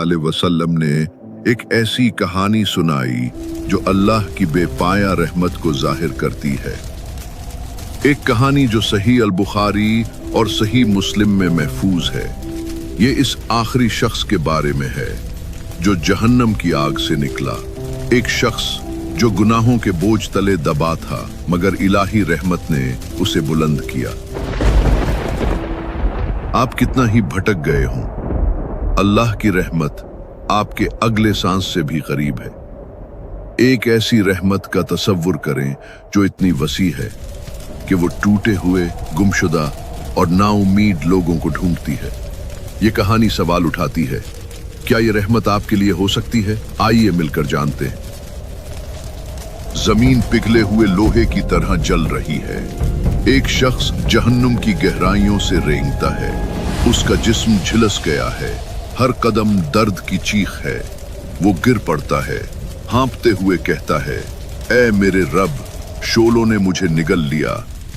अलैहि वसल्लम ने एक ऐसी कहानी सुनाई जो अल्लाह की बेपाया रहमत को जाहिर करती है। एक कहानी जो सही अल बुखारी और सही मुस्लिम में महफूज है। ये इस आखिरी शख्स के बारे में है जो जहन्नम की आग से निकला। एक शख्स जो गुनाहों के बोझ तले दबा था, मगर इलाही रहमत ने उसे बुलंद किया। आप कितना ही भटक गए हों, अल्लाह की रहमत आपके अगले सांस से भी करीब है। एक ऐसी रहमत का तसव्वुर करें जो इतनी वसी है कि वो टूटे हुए, गुमशुदा और नाउम्मीद लोगों को ढूंढती है। ये कहानी सवाल उठाती है, क्या ये रहमत आपके लिए हो सकती है? आइए मिलकर जानते हैं। जमीन पिघले हुए लोहे की तरह जल रही है। एक शख्स जहन्नुम की गहराइयों से रेंगता है। उसका जिस्म झिलस गया है, हर कदम दर्द की चीख है। वो गिर पड़ता है, हाँफते हुए कहता है, ऐ मेरे रब, शोलों ने मुझे निगल लिया,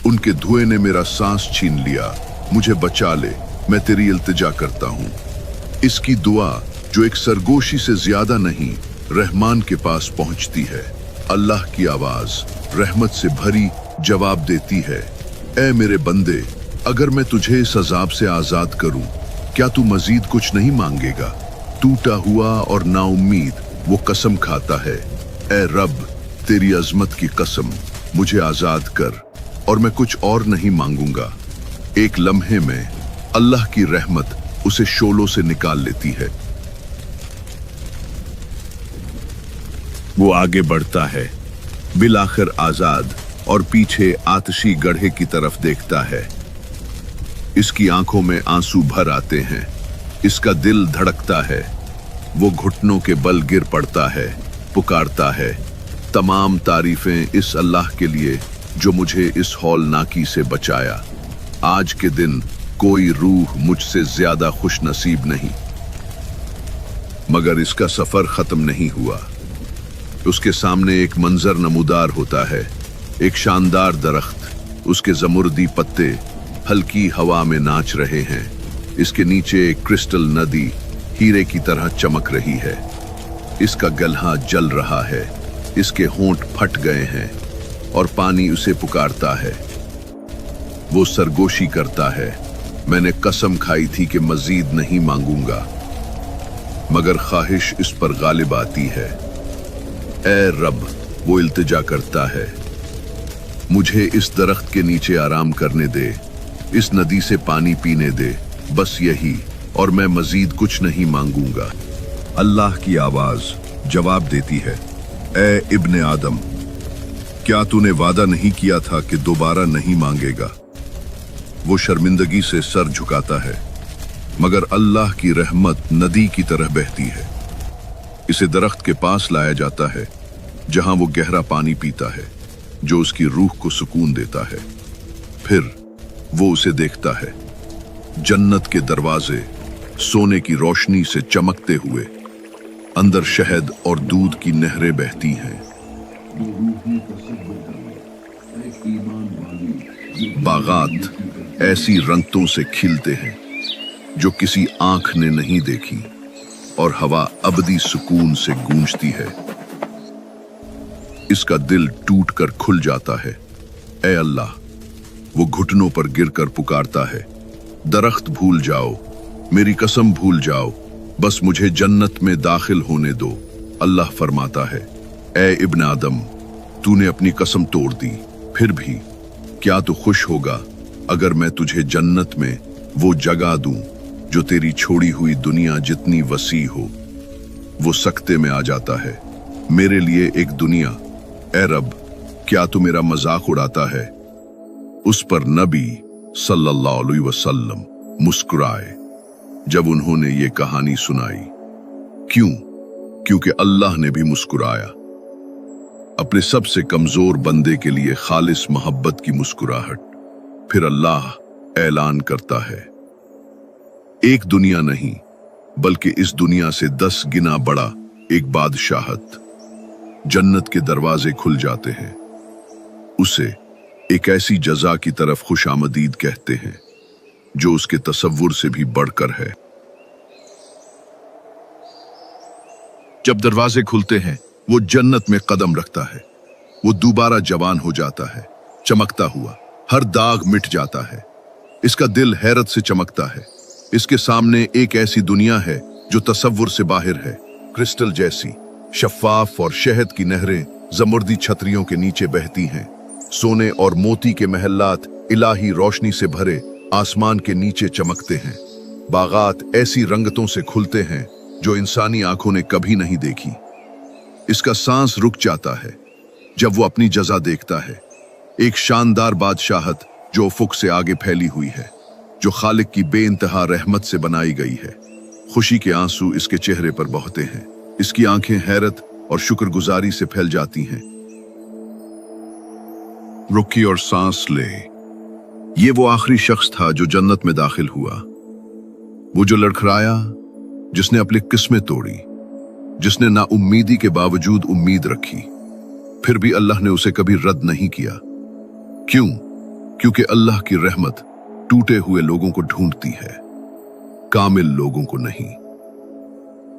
उनके धुएं ने मेरा सांस छीन लिया, मुझे बचा ले, मैं तेरी इल्तिजा करता हूँ। इसकी दुआ जो एक सरगोशी से ज्यादा नहीं, रहमान के पास पहुंचती है। अल्लाह की आवाज रहमत से भरी जवाब देती है, ऐ मेरे बंदे, अगर मैं तुझे इस अजाब से आजाद करूं, क्या तू मजीद कुछ नहीं मांगेगा? टूटा हुआ और नाउम्मीद वो कसम खाता है, ऐ रब, तेरी अजमत की कसम, मुझे आजाद कर और मैं कुछ और नहीं मांगूंगा। एक लम्हे में अल्लाह की रहमत उसे शोलों से निकाल लेती है। वो आगे बढ़ता है, बिलाखिर आजाद, और पीछे आतशी गड्ढे की तरफ देखता है। इसकी आंखों में आंसू भर आते हैं, इसका दिल धड़कता है। वो घुटनों के बल गिर पड़ता है, पुकारता है, तमाम तारीफें इस अल्लाह के लिए जो मुझे इस हौलनाकी से बचाया। आज के दिन कोई रूह मुझसे ज्यादा खुश नसीब नहीं। मगर इसका सफर खत्म नहीं हुआ। उसके सामने एक मंजर नमूदार होता है। एक शानदार दरख्त, उसके जमुर्दी पत्ते हल्की हवा में नाच रहे हैं। इसके नीचे एक क्रिस्टल नदी हीरे की तरह चमक रही है। इसका गल्हा जल रहा है, इसके होंठ फट गए हैं और पानी उसे पुकारता है। वो सरगोशी करता है, मैंने कसम खाई थी कि मजीद नहीं मांगूंगा, मगर ख्वाहिश इस पर गालिब आती है। ऐ रब, वो इल्तिजा करता है, मुझे इस दरख्त के नीचे आराम करने दे, इस नदी से पानी पीने दे, बस यही, और मैं मजीद कुछ नहीं मांगूंगा। अल्लाह की आवाज जवाब देती है, ऐ इब्ने आदम, क्या तूने वादा नहीं किया था कि दोबारा नहीं मांगेगा? वो शर्मिंदगी से सर झुकाता है, मगर अल्लाह की रहमत नदी की तरह बहती है। इसे दरख्त के पास लाया जाता है, जहां वो गहरा पानी पीता है जो उसकी रूह को सुकून देता है। फिर वो उसे देखता है, जन्नत के दरवाजे सोने की रोशनी से चमकते हुए, अंदर शहद और दूध की नहरें बहती हैं। बागात ऐसी रंगतों से खिलते हैं जो किसी आंख ने नहीं देखी, और हवा अबदी सुकून से गूंजती है। इसका दिल टूटकर खुल जाता है। ऐ अल्लाह, वो घुटनों पर गिरकर पुकारता है, दरख्त भूल जाओ, मेरी कसम भूल जाओ, बस मुझे जन्नत में दाखिल होने दो। अल्लाह फरमाता है, ऐ इब्न आदम, तूने अपनी कसम तोड़ दी, फिर भी क्या तू खुश होगा अगर मैं तुझे जन्नत में वो जगह दूं जो तेरी छोड़ी हुई दुनिया जितनी वसी हो? वो सकते में आ जाता है, मेरे लिए एक दुनिया, ऐ रब, क्या तू मेरा मजाक उड़ाता है? उस पर नबी सल्लल्लाहु अलैहि वसल्लम मुस्कुराए जब उन्होंने ये कहानी सुनाई। क्यों? क्योंकि अल्लाह ने भी मुस्कुराया। अपने सबसे कमजोर बंदे के लिए खालिस मोहब्बत की मुस्कुराहट। फिर अल्लाह ऐलान करता है, एक दुनिया नहीं बल्कि इस दुनिया से 10 गुना बड़ा एक बादशाहत। जन्नत के दरवाजे खुल जाते हैं। उसे एक ऐसी जजा की तरफ खुशामदीद कहते हैं जो उसके तसव्वुर से भी बढ़कर है। जब दरवाजे खुलते हैं वो जन्नत में कदम रखता है। वो दोबारा जवान हो जाता है, चमकता हुआ, हर दाग मिट जाता है। इसका दिल हैरत से चमकता है। इसके सामने एक ऐसी दुनिया है जो तसव्वुर से बाहर है, क्रिस्टल जैसी, शफाफ और शहद की नहरें जमुर्दी छतरियों के नीचे बहती हैं। सोने और मोती के महल्लात इलाही रोशनी से भरे आसमान के नीचे चमकते हैं। बागात ऐसी रंगतों से खुलते हैं जो इंसानी आंखों ने कभी नहीं देखी। इसका सांस रुक जाता है जब वो अपनी जजा देखता है, एक शानदार बादशाहत जो उफुक से आगे फैली हुई है, जो खालिक की बेइंतहा रहमत से बनाई गई है। खुशी के आंसू इसके चेहरे पर बहते हैं। इसकी आंखें हैरत और शुक्रगुजारी से फैल जाती हैं। रुकी और सांस ले। ये वो आखिरी शख्स था जो जन्नत में दाखिल हुआ, वो जो लड़खड़ाया, जिसने अपनी किस्में तोड़ी, जिसने नाउम्मीदी के बावजूद उम्मीद रखी, फिर भी अल्लाह ने उसे कभी रद्द नहीं किया। क्यों? क्योंकि अल्लाह की रहमत टूटे हुए लोगों को ढूंढती है, कामिल लोगों को नहीं।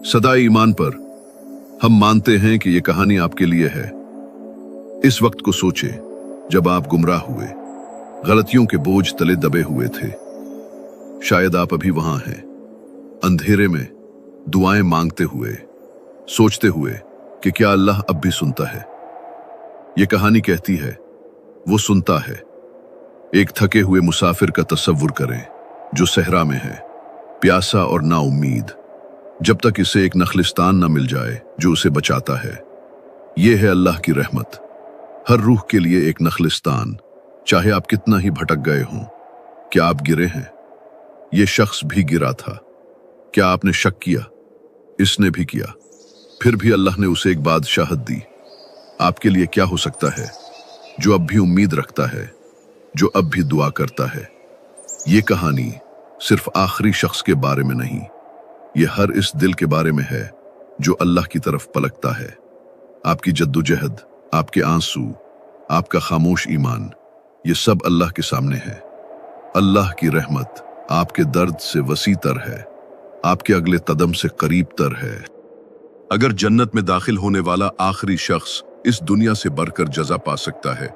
सदाए ईमान पर हम मानते हैं कि यह कहानी आपके लिए है। इस वक्त को सोचे जब आप गुमराह हुए, गलतियों के बोझ तले दबे हुए थे। शायद आप अभी वहां हैं, अंधेरे में दुआएं मांगते हुए, सोचते हुए कि क्या अल्लाह अब भी सुनता है। यह कहानी कहती है वो सुनता है। एक थके हुए मुसाफिर का तसव्वुर करें जो सहरा में है, प्यासा और नाउम्मीद, जब तक इसे एक नखलिस्तान ना मिल जाए जो उसे बचाता है। यह है अल्लाह की रहमत, हर रूह के लिए एक नखलिस्तान, चाहे आप कितना ही भटक गए हों। क्या आप गिरे हैं? यह शख्स भी गिरा था। क्या आपने शक किया? इसने भी किया। फिर भी अल्लाह ने उसे एक बादशाहत दी। आपके लिए क्या हो सकता है जो अब भी उम्मीद रखता है, जो अब भी दुआ करता है? ये कहानी सिर्फ आखिरी शख्स के बारे में नहीं, ये हर इस दिल के बारे में है जो अल्लाह की तरफ पलकता है। आपकी जद्दोजहद, आपके आंसू, आपका खामोश ईमान, ये सब अल्लाह के सामने है। अल्लाह की रहमत आपके दर्द से वसी तर है, आपके अगले कदम से करीब तर है। अगर जन्नत में दाखिल होने वाला आखिरी शख्स इस दुनिया से बढ़कर जजा पा सकता है,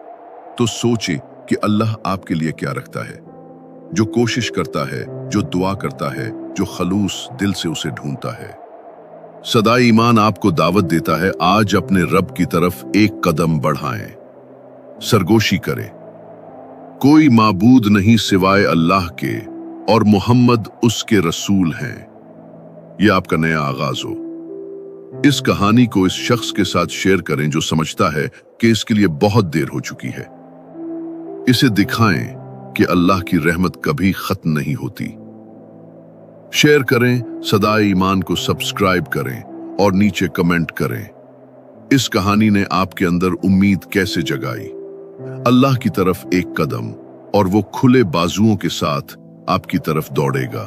तो सोचे कि अल्लाह आपके लिए क्या रखता है। जो कोशिश करता है, जो दुआ करता है, जो खलूस दिल से उसे ढूंढता है। सदाए ईमान आपको दावत देता है, आज अपने रब की तरफ एक कदम बढ़ाएं, सरगोशी करें। कोई माबूद नहीं सिवाय अल्लाह के और मोहम्मद उसके रसूल हैं। यह आपका नया आगाज हो। इस कहानी को इस शख्स के साथ शेयर करें जो समझता है कि इसके लिए बहुत देर हो चुकी है। इसे दिखाएं कि अल्लाह की रहमत कभी खत्म नहीं होती। शेयर करें, सदाए ईमान को सब्सक्राइब करें और नीचे कमेंट करें। इस कहानी ने आपके अंदर उम्मीद कैसे जगाई? अल्लाह की तरफ एक कदम और वो खुले बाजुओं के साथ आपकी तरफ दौड़ेगा।